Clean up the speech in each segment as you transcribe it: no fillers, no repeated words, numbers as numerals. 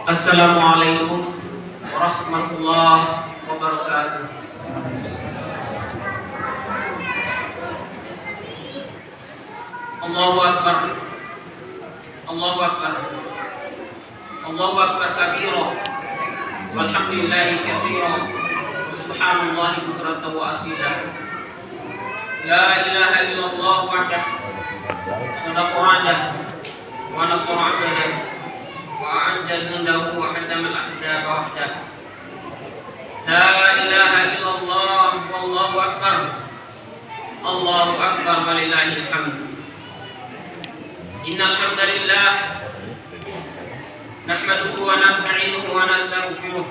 Assalamualaikum warahmatullahi wabarakatuh. Allahu Akbar. Allahu Akbar. Allahu Akbar kabira. Walhamdulillahi katsira. Subhanallahi bukratan wa asila. La ilaha illallah wahdah. Sadaqa wa'dah. Wa nasara 'abdah. Wa anjaz jundahu wa hadama al-ahzaba wahdah. La ilaha illallah wallahu akbar. Allahu akbar walillahil hamd. Innal hamdalillah nahmaduhu wa nasta'inuhu wa nastaghfiruh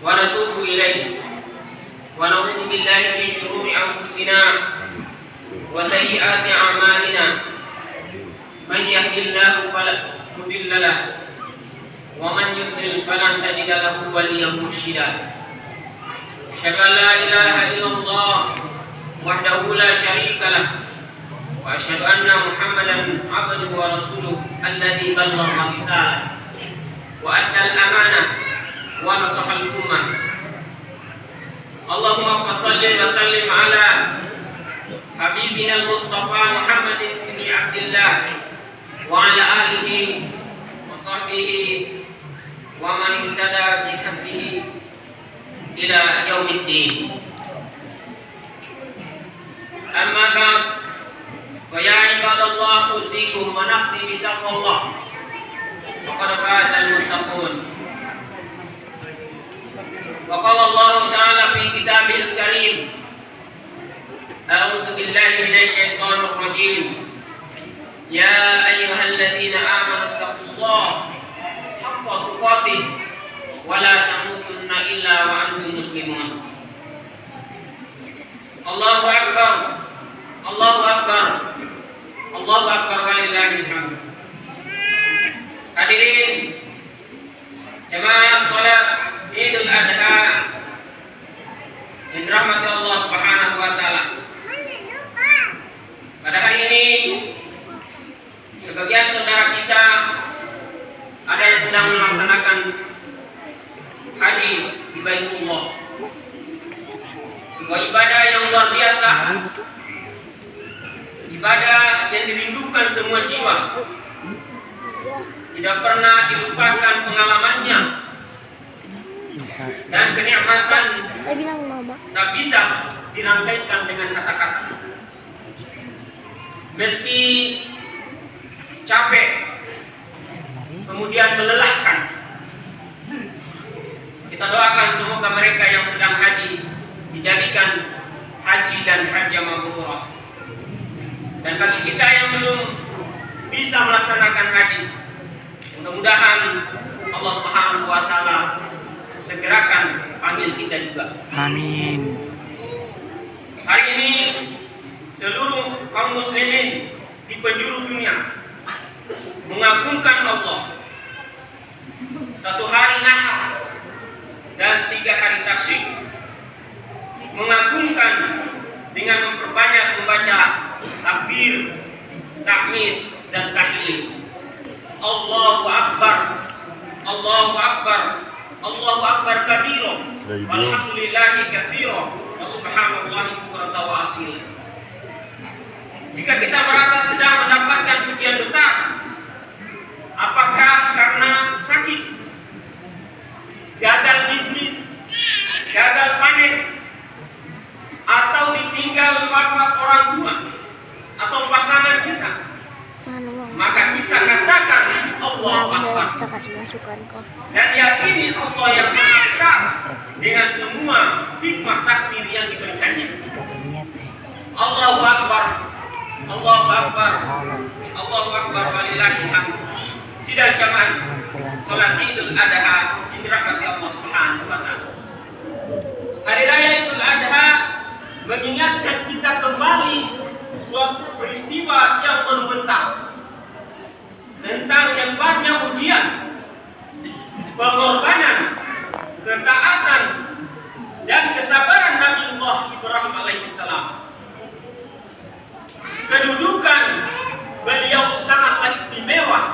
wa natubu ilayhi wa na'udzu billahi min shururi anfusina wa sayyiati a'malina. Man yahdihillahu fala mudilla lahu wa man yudlil falan tajida lahu waliyyan mursyida. Asyhadu an la ilaha illallah wahdahu la syarika lah wa asyhadu anna Muhammadan abduhu wa rasuluh alladzi ballagha risalah wa adda al-amanah wa nasaha al-ummah. Allahumma shalli wa sallim ala habibina al-mustafa Muhammadin bin Abdillah wa ala alihi wa sahbihi wa man ihtada bi hadihi ila yaumiddin. Amma ba'd, fa ya ibadallah usikum wa nafsi bi taqwallah. Faqad faza al-muttaqun. Wa qala Allah ta'ala fi kitabil karim, a'udzu billahi minasy syaithanir rajim. Ya ayyuhalladzina amanu taqullaha haqqa tuqatih wa la tamutunna illa wa antum muslimun. Allahu akbar. Allahu akbar. Allahu akbar walillahil hamd. Hadirin jemaah salat Idul Adha yang dirahmati Allah Subhanahu wa taala. Pada hari ini sebagian saudara kita ada yang sedang melaksanakan haji di Baitullah. Sebuah ibadah yang luar biasa, ibadah yang dirindukan semua jiwa. Tidak pernah dilupakan pengalamannya dan kenikmatan tak bisa dirangkaikan dengan kata-kata. Meski capek, kemudian melelahkan, kita doakan semoga mereka yang sedang haji dijadikan haji dan hajjah mabrurah. Dan bagi kita yang belum bisa melaksanakan haji, mudah-mudahan Allah Subhanahu wa taala segerakan panggil kita juga. Amin. Hari ini seluruh kaum muslimin di penjuru dunia mengagungkan Allah. Satu hari Nahar dan 3 hari Tasyrik, mengagungkan dengan memperbanyak membaca takbir, tahmid dan tahlil. Allahu akbar. Allahu akbar. Allahu akbar kabira. Walhamdulillahi katsira wa subhanallahi bukratan wa asila. Jika kita merasa sedang mendapatkan ujian besar, apakah karena sakit, gagal bisnis, gagal panen, atau ditinggal wafat orang tua atau pasangan kita, maka kita katakan Allahu Akbar dan yakini Allah yang Maha Esa dengan semua hikmah takdir yang diberikannya. Allahu Akbar. Allahu Akbar. Allahu Akbar walillahil hamd. Sidang jamaah salat Idul Adha yang dirahmati Allah Subhanahu wa taala. Hari raya Idul Adha mengingatkan kita kembali suatu peristiwa yang monumental tentang hebatnya ujian, pengorbanan, ketaatan, dan kesabaran Nabiullah Ibrahim alaihissalam. Kedudukan beliau sangatlah istimewa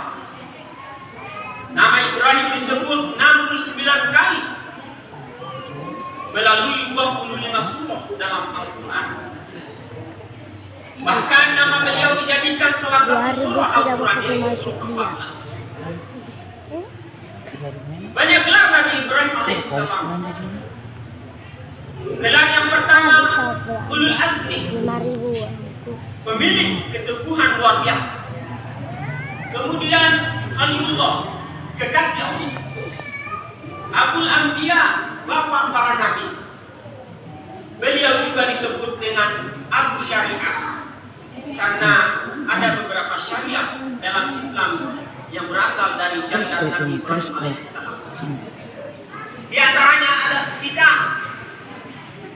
25 surah dalam Al-Quran. Bahkan nama beliau dijadikan salah satu surah Al-Quran, yaitu surah 14. Banyak gelar Nabi Ibrahim alaihissalam. Gelar yang pertama, Ulul Azmi, pemilik keteguhan luar biasa. Kemudian Khalilullah, kekasih Allah. Abul Anbiya, bapak para nabi. Beliau juga disebut dengan Abu Syariah karena ada beberapa syariat dalam Islam yang berasal dari syariat Nabi Ibrahim alaihissalam. Di antaranya ada kita,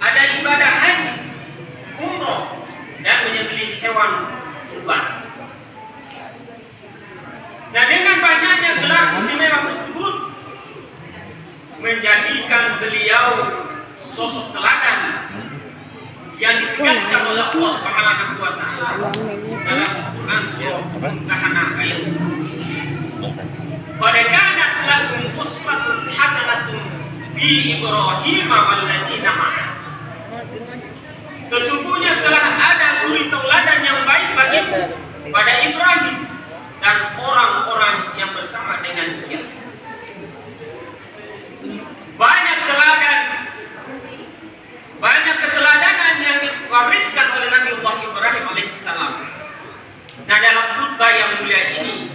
ada ibadah haji, umroh, dan menyembelih hewan kurban. Nah, dengan banyaknya gelar istimewa tersebut menjadikan beliau sosok teladan yang ditegaskan oleh Allah Subhanahu wa taala dalam Al-Qur'an surah Al-Mumtahanah ayat 2. Qad kanat lakum uswatun hasanatun fi Ibrahim wal ladzina ma'ah. Sesungguhnya telah ada suri tauladan yang baik bagimu pada Ibrahim dan orang-orang yang bersama dengan dia. Banyak keteladanan yang diwariskan oleh Nabi Allah Ibrahim alaihissalam. Nah, dalam khutbah yang mulia ini,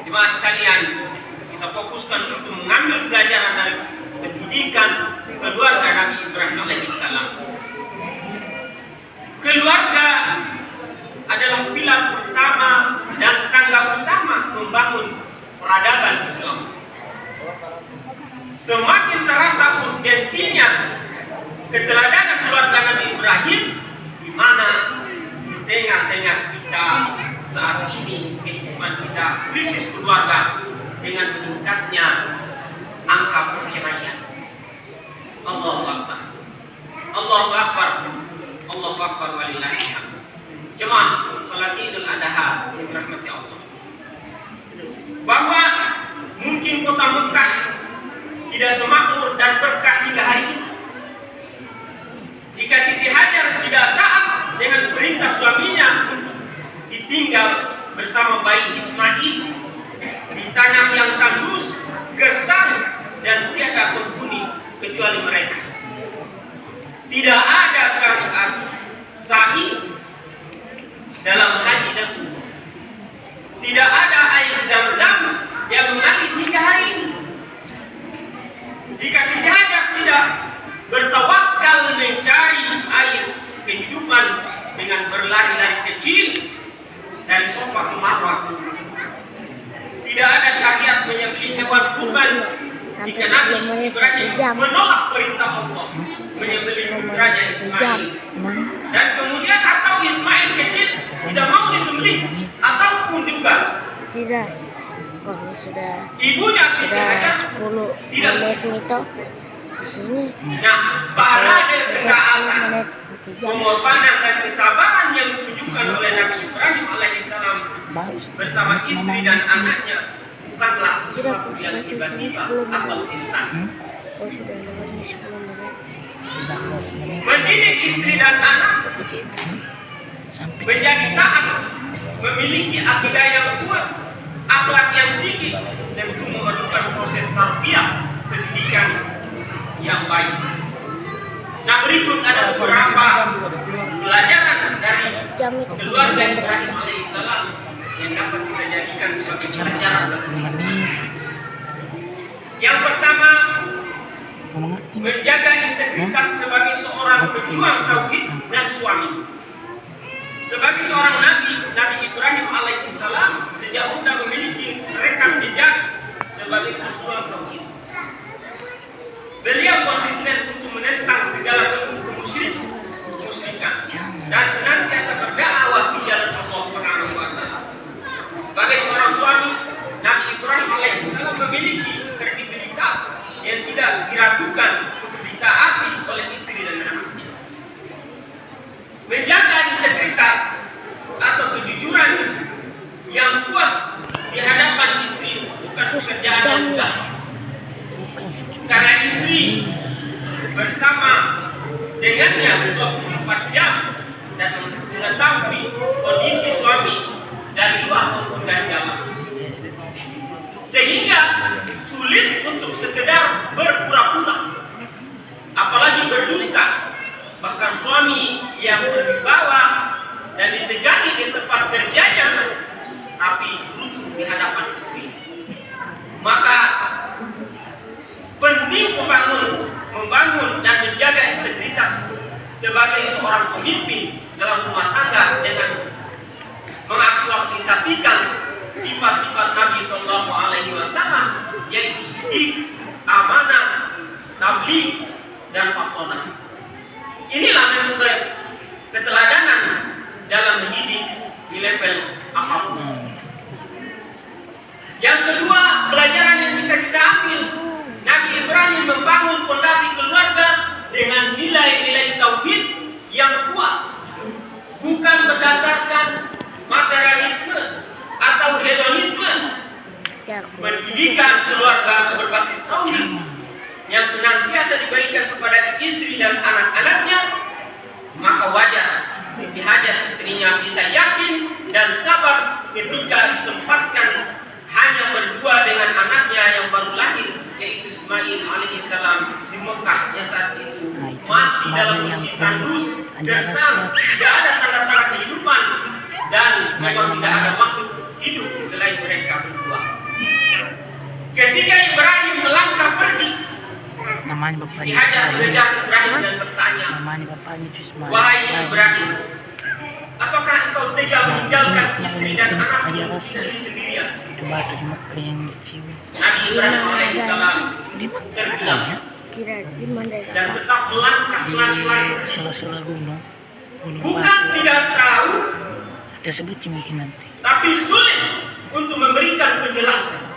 jemaah sekalian, kita fokuskan untuk mengambil pelajaran dari pendidikan keluarga Nabi Ibrahim alaihissalam. Keluarga adalah pilar pertama dan tangga utama membangun peradaban Islam. Semakin terasa urgensinya keteladanan keluarga Nabi Ibrahim, di mana di tengah-tengah kita saat ini kehidupan kita krisis keluarga dengan meningkatnya angka perceraian. Allahu Akbar, Allahu Akbar, Allahu Akbar walillahil hamd. Jemaah salat Idul Adha yang dirahmati Allah, bahwa mungkin kota Mekah tidak semakmur dan berkah hingga hari ini jika Siti Hajar tidak taat dengan perintah suaminya untuk ditinggal bersama bayi Ismail di tanah yang tandus, gersang, dan tiada penghuni kecuali mereka. Tidak ada syariat sa'i dalam haji dan umrah. Tidak ada air Zam-Zam yang mengalir hingga hari ini. Jika Siti Hajar tidak bertawakal mencari air kehidupan dengan berlari-lari kecil dari Safa ke Marwah, tidak ada syariat menyembelih hewan kurban jika Nabi Ibrahim menolak perintah Allah menyembelih putranya Ismail, dan kemudian atau Ismail kecil tidak mau disembelih, ataupun juga tidak. Oh, sudah ibunya Siti Hajar 10 tidak menit itu di sini. Nah, pahala dan ketaatan, 1 jam. pengorbanan dan kesabaran yang ditunjukkan oleh Nabi Ibrahim alaihissalam bersama istri dan anaknya bukanlah sesuatu yang tiba-tiba atau instan. Oh, sudah lewat 10 menit. Mendidik istri dan anak menjadi taat, memiliki akidah yang kuat, akhlak yang tinggi, tentu memerlukan proses tarbiyah, pendidikan yang baik. Nah, berikut ada beberapa pelajaran dari keluarga Ibrahim alaihissalam yang dapat kita jadikan sebagai pelajaran. Yang pertama, menjaga integritas sebagai seorang pejuang tauhid dan suami. Sebagai seorang nabi, Nabi Ibrahim alaihissalam sejak muda memiliki rekam jejak sebagai pejuang tauhid. Beliau konsisten untuk menentang segala bentuk kemusyrikan dan senantiasa berdakwah di jalan Allah Subhanahu wa taala. Sebagai seorang suami, Nabi Ibrahim alaihissalam memiliki kredibilitas yang tidak diragukan untuk ditaati oleh istri dan anaknya. Menjaga integritas atau kejujuran yang kuat di hadapan istri bukan pekerjaan yang mudah. Karena istri bersama dengannya 24 jam dan mengetahui kondisi suami dari luar maupun dari dalam, sehingga sulit untuk sekedar berpura-pura, apalagi berdusta. Bahkan suami yang berwibawa dan disegani di tempat kerjanya, tapi runtuh di hadapan istri. Maka penting membangun dan menjaga integritas sebagai seorang pemimpin dalam rumah tangga dengan mengaktualisasikan sifat-sifat Nabi Shallallahu Alaihi Wasallam, yaitu siddiq, amanah, tabligh, dan fatonah. Inilah metode keteladanan dalam mendidik di level apapun. Yang kedua, pelajaran yang bisa kita ambil, Nabi Ibrahim membangun fondasi keluarga dengan nilai-nilai tauhid yang kuat, bukan berdasarkan materialisme atau hedonisme. Pendidikan keluarga berbasis tauhid yang senantiasa diberikan kepada istri dan anak-anaknya, maka wajar Siti Hajar istrinya bisa yakin dan sabar ketika ditempatkan hanya berdua dengan anaknya yang baru lahir, yaitu Ismail alaihissalam di Mekah yang saat itu masih dalam kondisi tandus, gersang, tidak ada tanda-tanda kehidupan, dan memang tidak ada makhluk hidup selain mereka berdua. Ketika Ibrahim melangkah pergi, namanya bapaknya Hajar mengejar Ibrahim dan bertanya, wahai Ibrahim, apakah engkau tega meninggalkan istri dan anakmu di sini sendirian? Nabi Ibrahim alaihissalam terdiam dan tetap melangkah pelan-pelan. Bukan tidak tahu, ada sebutnya mungkin nanti, tapi sulit untuk memberikan penjelasan.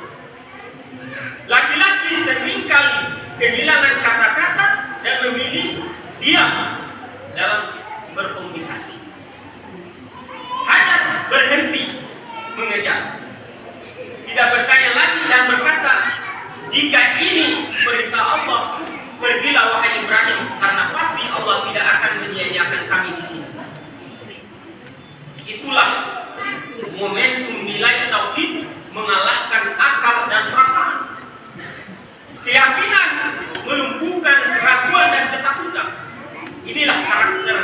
Laki-laki seringkali kehilangan kata-kata dan memilih diam dalam berkomunikasi. Hajar berhenti mengejar, tidak bertanya lagi dan berkata, jika ini perintah Allah, pergilah wahai Ibrahim, karena pasti Allah tidak akan menyia-nyiakan kami di sini. Itulah momentum nilai tauhid mengalahkan akal dan perasaan. Keyakinan melumpuhkan keraguan dan ketakutan. Inilah karakter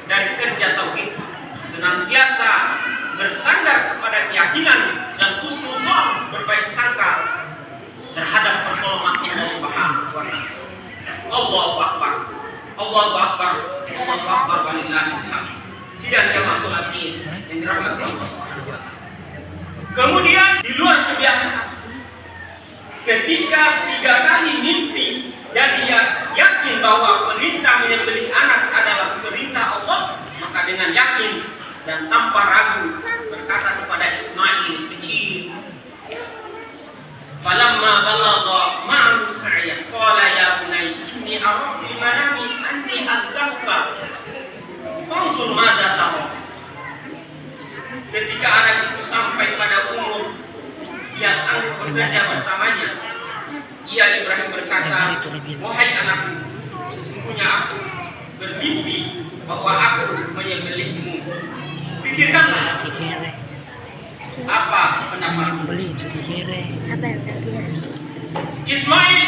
dari kerja tauhid, senantiasa bersandar kepada keyakinan dan husnuzon, berbaik sangka terhadap pertolongan Allah Subhanahu wa taala. Allahu Akbar, Allahu Akbar, Allahu Akbar, walillahil hamd. Sidang jamaah salat Id yang dirahmati Allah Subhanahu wa taala. Kemudian di luar kebiasaan, ketika 3 kali mimpi dan dia yakin bahwa perintah menyembelih anak adalah perintah Allah, maka dengan yakin dan tanpa ragu berkata kepada Ismail kecil, falamma balagha ma'ahu sa'ya qala ya bunayya inni ara fil manami anni azbahuka fanzur madza tara. Ketika anak itu sampai pada umur dia sanggup bekerja bersamanya, ia Ibrahim berkata, wahai anakku, sesungguhnya aku bermimpi bahwa aku menyembelihmu. Pikirkanlah apa pendapatmu. Ismail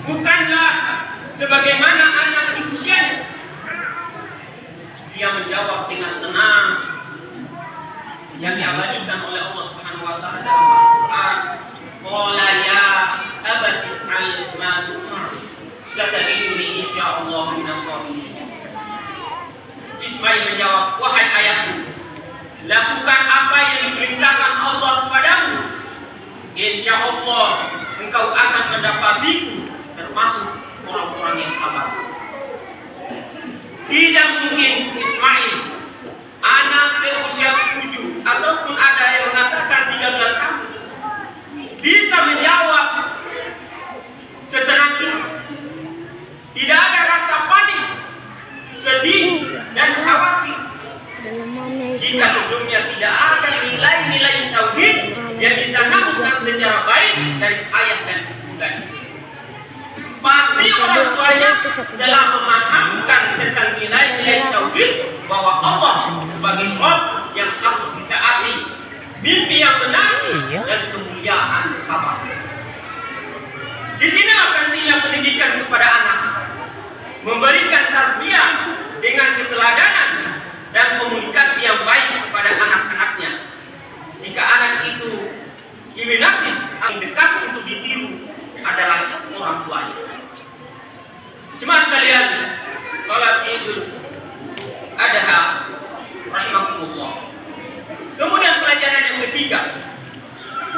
bukanlah sebagaimana anak di usianya. Dia menjawab dengan tenang yang diabadikan oleh Allah Subhanahu wa taala dalam Al-Qur'an. Qala ya abati al ma tu'mar satajiduni insyaallah minas sabirin. Ismail menjawab, wahai ayahku, lakukan apa yang diperintahkan Allah kepadamu. Insyaallah engkau akan mendapatiku termasuk orang-orang yang sabar. Tidak mungkin Ismail, anak seusia 7 ataupun ada yang mengatakan 13 tahun, bisa menjawab setenang itu. Tidak ada rasa panik, sedih, dan khawatir jika sebelumnya tidak ada nilai-nilai tauhid yang ditanamkan secara baik dari ayah dan ibundanya. pasti orang tuanya telah memahamkan tentang nilai-nilai tauhid bahwa Allah sebagai Rabb yang harus ditaati, mimpi yang benar dan kemuliaan sabar. Di sinilah pentingnya pendidikan kepada anak, memberikan tarbiyah dengan keteladanan dan komunikasi yang baik kepada anak-anaknya. Jika anak itu imitatif, yang dekat untuk ditiru adalah orang tuanya. Jemaah sekalian, salat Idul Adha rahimakumullah. Kemudian pelajaran yang ketiga,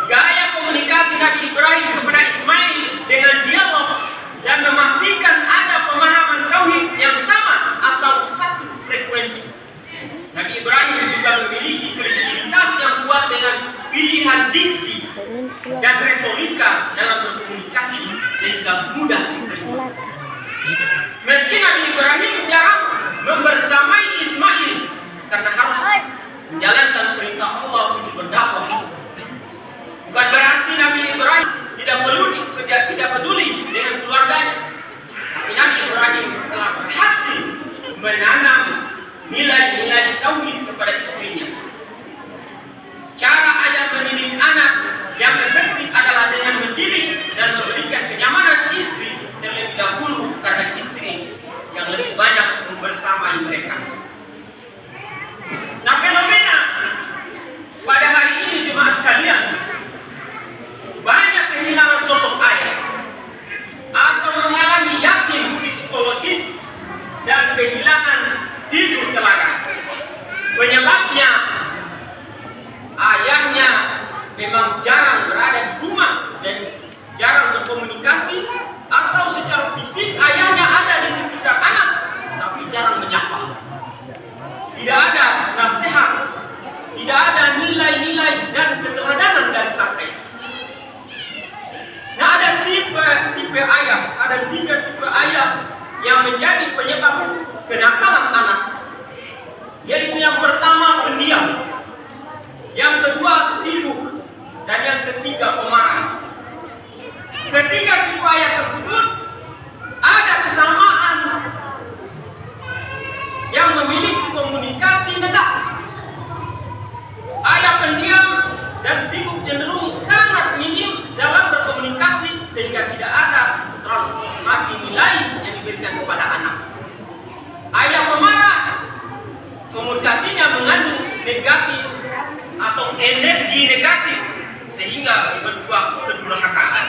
gaya komunikasi Nabi Ibrahim kepada Ismail dengan dialog dan memastikan ada pemahaman tauhid yang sama atau satu frekuensi. Nabi Ibrahim juga memiliki kredibilitas yang kuat dengan pilihan diksi dan retorika dalam berkomunikasi sehingga mudah diterima. Meski Nabi Ibrahim jarang membersamai Ismail karena harus menjalankan perintah Allah untuk berdakwah, bukan berarti Nabi Ibrahim tidak peduli dengan keluarganya. Tapi Nabi Ibrahim telah berhasil menanam nilai-nilai tauhid kepada istrinya. Cara ayah mendidik anak yang efektif adalah dengan mendidik dan memberikan kenyamanan istri terlebih dahulu, karena istri yang lebih banyak membersamai mereka. Nah, fenomena pada hari ini jemaah sekalian, banyak kehilangan sosok ayah atau mengalami yatim psikologis dan kehilangan hidup teladan. Penyebabnya ayahnya memang jarang berada di rumah dan jarang berkomunikasi, atau secara fisik ayahnya ada di sekitar anak tapi jarang menyapa. Tidak ada nasihat, tidak ada nilai-nilai dan keteladanan dari sang ayah. Nah, ada tipe ayah, ada 3 tipe ayah yang menjadi penyebab kenakalan anak. Yaitu yang pertama pendiam, yang kedua sibuk, dan yang ketiga pemarah. Ketiga tipe ayah tersebut ada kesamaan yang memiliki komunikasi negatif. Ayah pendiam dan sibuk cenderung sangat minim dalam berkomunikasi sehingga tidak ada transformasi nilai yang diberikan kepada anak. Ayah pemarah, komunikasinya mengandung negatif atau energi negatif sehingga berbuah kedurhakaan.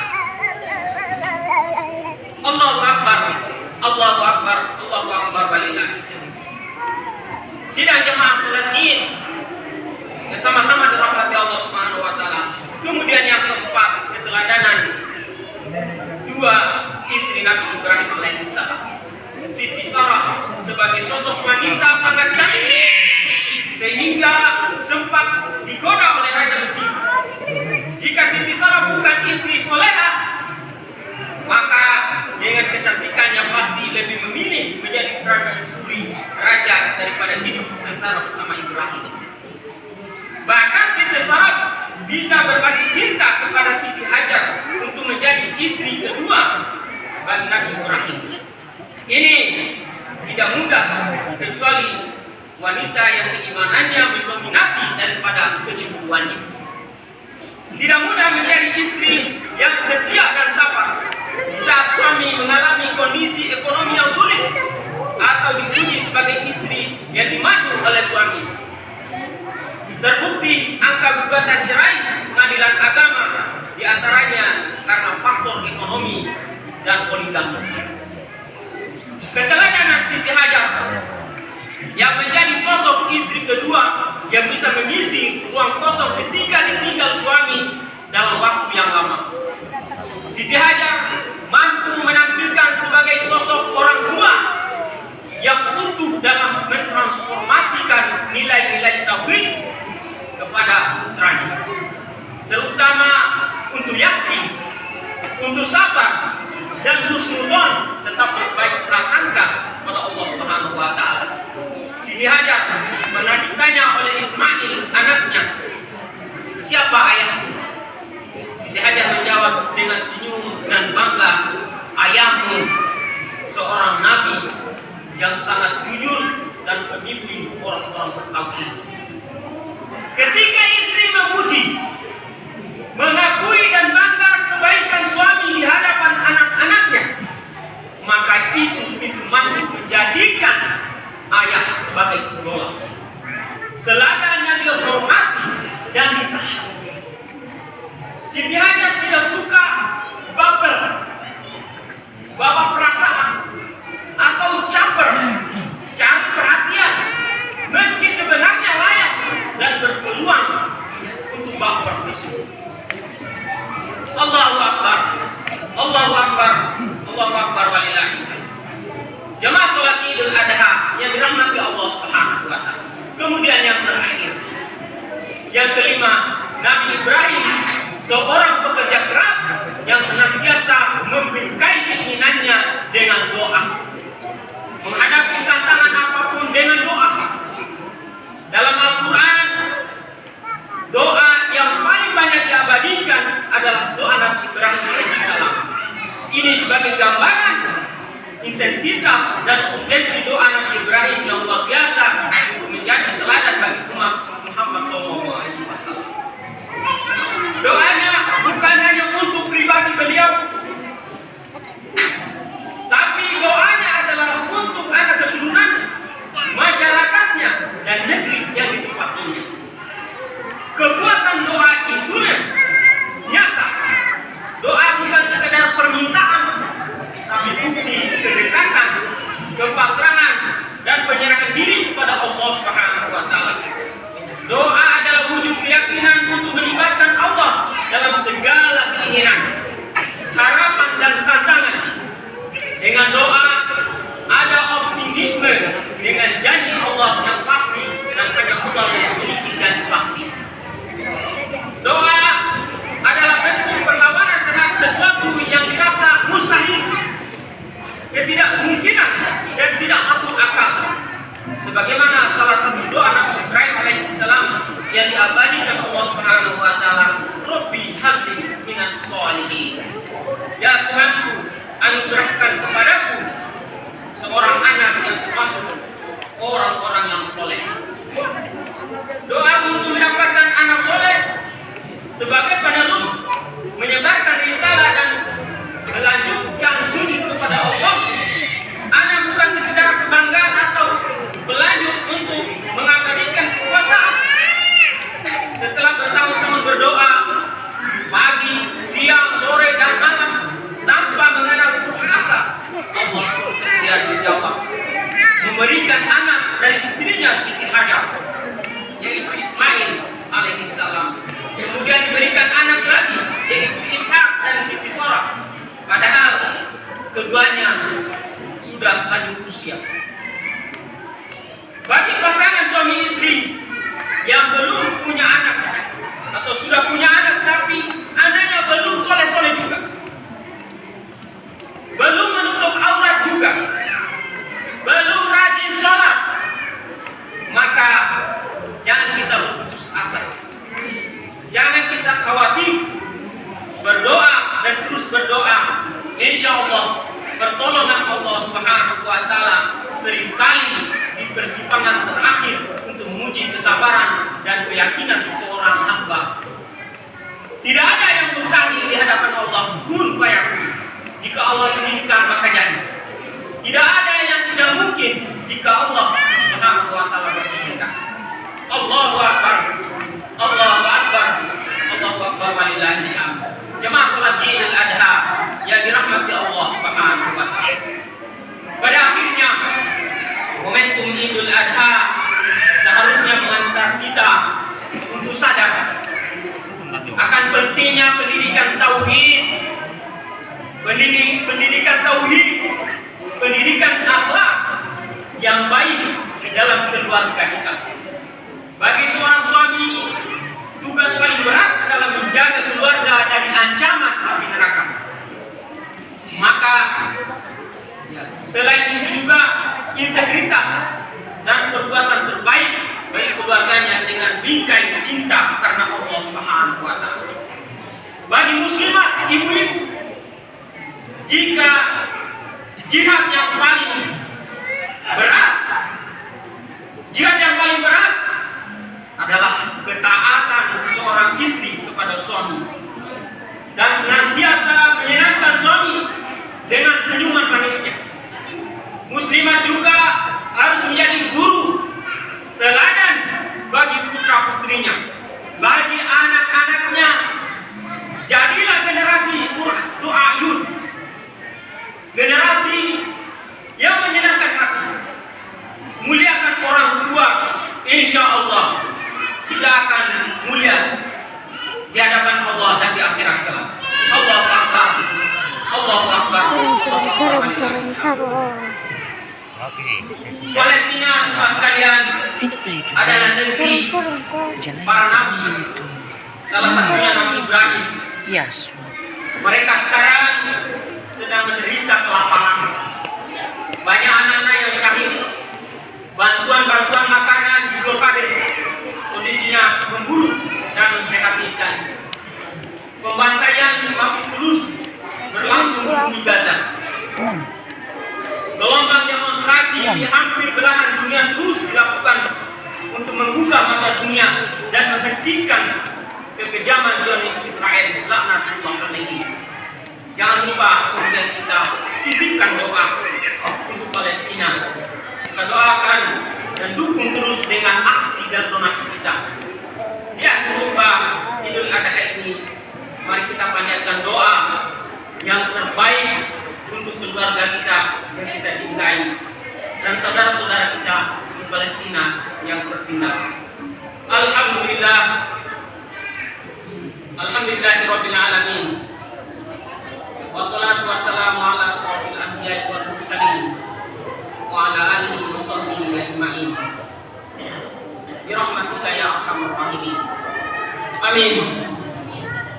Allahu Akbar, Allahu Akbar, Allahu Akbar walillah. Sidang jemaah salat Id sama-sama dirahmati Allah Subhanahu wa taala. Kemudian yang keempat, keteladanan 2 istri Nabi Ibrahim alaihissalam. Siti Sarah sebagai sosok wanita sangat cantik sehingga sempat digoda oleh Raja Mesir. Jika Siti Sarah bukan istri soleha, maka dengan kecantikannya pasti lebih memilih menjadi permaisuri raja daripada hidup sengsara bersama Ibrahim. Bahkan Siti Sarah bisa berbagi cinta kepada Siti Hajar untuk menjadi istri kedua bagi Nabi Ibrahim. Ini tidak mudah kecuali wanita yang keimanannya mendominasi daripada kecemburuannya. Tidak mudah menjadi istri yang setia dan sabar saat suami mengalami kondisi ekonomi yang sulit atau diuji sebagai istri yang dimadu oleh suami. Terbukti angka gugatan cerai pengadilan agama diantaranya karena faktor ekonomi dan poligami. Keteladanan Siti Hajar yang menjadi sosok istri kedua yang bisa mengisi ruang kosong ketika ditinggal suami dalam waktu yang lama. Siti Hajar mampu menampilkan sebagai sosok orang tua yang utuh dalam mentransformasikan nilai-nilai tauhid kepada putranya, terutama untuk yakin, untuk sabar dan husnuzon, tetap berbaik prasangka kepada Allah Subhanahu wa taala. Siti Hajar pernah ditanya oleh Ismail anaknya, siapa ayahmu? Siti Hajar menjawab dengan senyum dan bangga, ayah namun seorang nabi yang sangat jujur dan pemimpin orang-orang bertauhid. Ketika istri memuji, mengakui dan bangga kebaikan suami di hadapan anak-anaknya, maka itu pintu masuk menjadikan ayah sebagai idola, teladan yang dihormati dan ditaati. Siti Hajar tidak suka baper, bawa perasaan atau caper, cari perhatian, meski sebenarnya layak dan berpeluang untuk baper tersebut. Allahu Akbar, Allahu Akbar, Allahu Akbar walillahi. Jemaah salat Idul Adha yang dirahmati Allah Subhanahu wa taala. Kemudian yang terakhir, yang kelima, Nabi Ibrahim, seorang pekerja keras yang senantiasa membingkai keinginannya dengan doa, menghadapi tantangan apapun dengan doa. Dalam Al-Quran, doa yang paling banyak diabadikan adalah doa Nabi Ibrahim alaihissalam. Ini sebagai gambaran intensitas dan urgensi doa Nabi Ibrahim yang luar biasa untuk menjadi teladan bagi umat Muhammad SAW. Doanya bukan hanya untuk pribadi beliau, tapi doanya adalah untuk anak keturunannya, masyarakatnya, dan negeri yang ditempatinya. Kekuatan doa itu nyata. Doa bukan sekedar permintaan, tapi bukti kedekatan, kepasrahan, dan penyerahan diri kepada Allah Subhanahu wa taala. Doa adalah wujud keyakinan untuk melibatkan Allah dalam segala keinginan, harapan, dan tantangan. Dengan doa ada optimisme dengan janji Allah yang pasti, dan hanya Allah yang memiliki janji pasti. Doa adalah bentuk perlawanan terhadap sesuatu yang dirasa mustahil, ketidakmungkinan, dan tidak masuk akal. Sebagaimana salah satu doa Nabi Ibrahim alaihissalam yang diabadikan Allah Subhanahu wa taala, Rabbi habli minas sholihin. Ya Tuhanku, anugerahkan kepadaku seorang anak yang termasuk orang-orang yang soleh. Doa untuk mendapatkan anak soleh sebagai penerus menyebarkan risalah dan melanjutkan sujud kepada Allah. Anak bukan sekedar kebanggaan atau berlanjut untuk mengabadikan kekuasaan. Setelah bertahun-tahun berdoa pagi, siang, sore, dan malam tanpa mengenal putus asa, Allah kemudian menjawab, memberikan anak dari istrinya Siti Hajar, yaitu Ismail alaihissalam. Kemudian diberikan anak lagi, yaitu Ishak dan Siti Sorah. Padahal keduanya sudah lanjut usia. Bagi pasangan suami istri yang belum punya anak atau sudah punya anak tapi anaknya belum soleh-soleh juga, belum menutup aurat juga, belum rajin sholat, maka jangan kita berputus asa. Jangan kita khawatir, berdoa dan terus berdoa. Insya Allah pertolongan Allah Subhanahu wa taala seringkali di persimpangan terakhir untuk menguji kesabaran dan keyakinan seseorang hamba. Tidak ada yang mustahil di hadapan Allah, kun fayakun. Jika Allah inginkan maka jadi. Tidak ada yang tidak mungkin jika Allah Subhanahu wa taala berkehendak. Allahu Akbar, Allahu Akbar, Allahu Akbar walillahil hamd. Jemaah salat Idul Adha yang dirahmati Allah Subhanahu wa taala. Pada akhirnya momentum Idul Adha seharusnya mengantar kita untuk sadar akan pentingnya pendidikan tauhid, pendidikan tauhid, pendidikan akhlak yang baik dalam keluarga kita. Bagi seorang suami, tugas paling berat adalah menjaga keluarga dari ancaman api neraka. Maka selain itu juga integritas dan perbuatan terbaik bagi keluarganya dengan bingkai cinta karena Allah Subhanahu wa taala. Bagi muslimat ibu-ibu, jika jihad yang paling berat. Jihad yang paling berat adalah ketaatan seorang istri kepada suami dan senantiasa menyenangkan suami dengan senyuman manisnya. Muslimat juga harus menjadi guru teladan bagi putra-putrinya, bagi anak-anaknya. Jadilah generasi tu'ayun, generasi yang menyenangkan hati. Muliakan orang tua, insya Allah kita akan mulia di hadapan Allah dan di akhirat kelak. Allahu Akbar. Allahu Akbar. Palestina sekalian adalah negeri para nabi. Salah satunya Nabi Ibrahim. Yes. Mereka sekarang sedang menderita kelaparan. Banyak anak-anak yang syahid. Bantuan-bantuan makanan diblokade. Kondisinya memburuk dan memprihatinkan. Pembantaian masih terus berlangsung di bumi Gaza. Gelombang demonstrasi di hampir belahan dunia terus dilakukan untuk membuka mata dunia dan menghentikan kekejaman Zionis Israel. Laknatullah alaihi. Jangan lupa kemudian kita sisipkan doa untuk Palestina. Kita doakan dan dukung terus dengan aksi dan donasi kita. Di akhir khutbah Idul Adha ini, mari kita panjatkan doa yang terbaik untuk keluarga kita yang kita cintai dan saudara-saudara kita di Palestina yang tertindas. Alhamdulillah, alhamdulillahirabbil alamin. Wassalatu wassalamu ala asyrofil anbiya'i wal mursalin wa ala alihi wa sahbihi ajma'in. Bi rahmatika ya arhamar rahimin. Amin.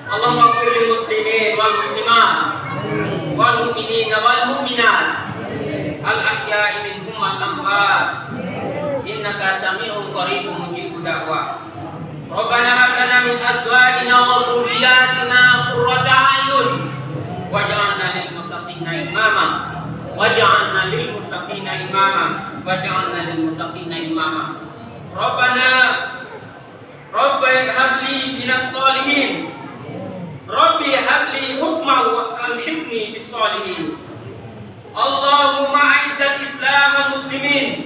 Allahumma ighfir lil muslimin wal muslimat wal mu'minin wal mu'minat al ahya'i minhum wal amwat innaka sami'un qaribun mujibud da'wah. Rabbana hab lana min azwajina wa dhurriyyatina qurrata a'yun waj'alna lil muttaqina imama waj'alna lil muttaqina imama waj'alna lil muttaqina imama. Rabbana Rabbi habli minas solihin Rabbi habli hukma wa alhiqni bis solihin. Allahumma a'izzal islam wal muslimin